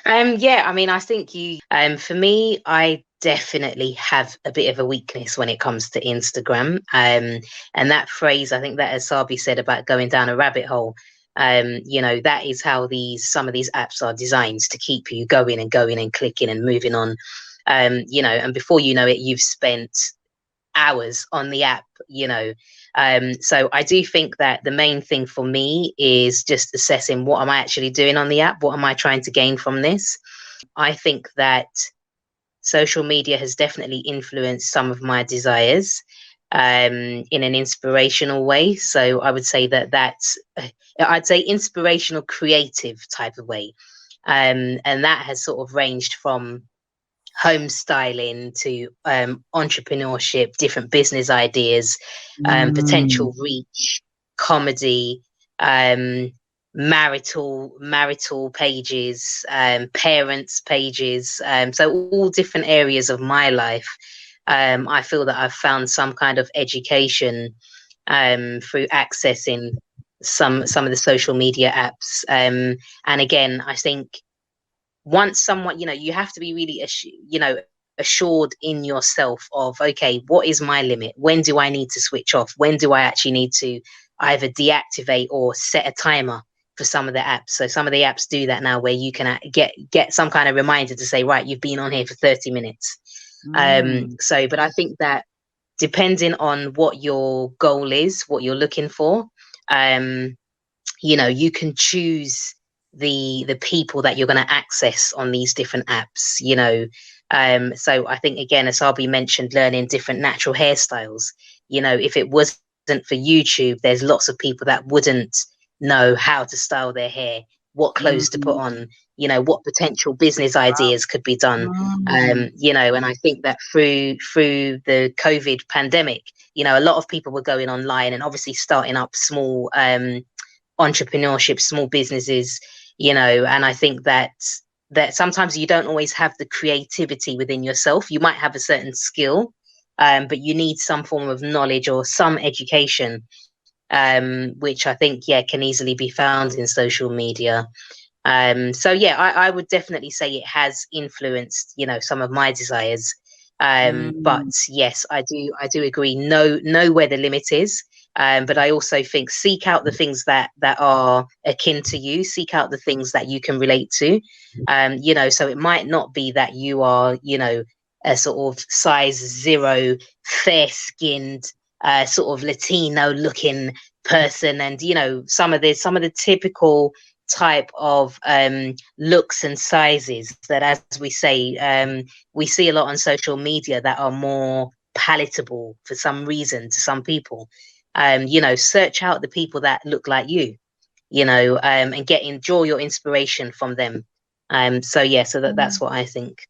Yeah, I mean, I think for me, I definitely have a bit of a weakness when it comes to Instagram. And that phrase, I think that as Sabi said about going down a rabbit hole, that is how some of these apps are designed to keep you going and clicking and moving on. And before you know it, you've spent hours on the app. So I do think that the main thing for me is just assessing what am I actually doing on the app? What am I trying to gain from this? I think that social media has definitely influenced some of my desires in an inspirational way. So I would say I'd say inspirational, creative type of way. And that has sort of ranged from home styling to entrepreneurship, different business ideas, Mm. potential reach, comedy, um, marital pages, parents pages. So all different areas of my life. I feel that I've found some kind of education through accessing some of the social media apps. And again, I think once someone, you have to be really assured in yourself of, okay, what is my limit? When do I need to switch off? When do I actually need to either deactivate or set a timer for some of the apps? So some of the apps do that now, where you can get some kind of reminder to say, right, you've been on here for 30 minutes. Mm. But I think that depending on what your goal is, what you're looking for, um you can choose the people that you're going to access on these different apps. So I think, again, as Arby mentioned, learning different natural hairstyles. If it wasn't for YouTube, there's lots of people that wouldn't know how to style their hair, what clothes to put Mm. on, what potential business Wow. ideas could be done. Mm. And I think that through the COVID pandemic, a lot of people were going online and obviously starting up small entrepreneurship, small businesses, and I think that sometimes you don't always have the creativity within yourself. You might have a certain skill, but you need some form of knowledge or some education, which I think, yeah, can easily be found in social media. So yeah, I would definitely say it has influenced, some of my desires. But Mm. yes, I do agree. Know where the limit is. But I also think seek out the things that are akin to you. Seek out the things that you can relate to. So it might not be that you are, a sort of size zero, fair skinned, sort of Latino looking person, and some of the typical type of looks and sizes that, as we say, we see a lot on social media that are more palatable for some reason to some people. Search out the people that look like you, and draw your inspiration from them. So yeah, so that's what I think.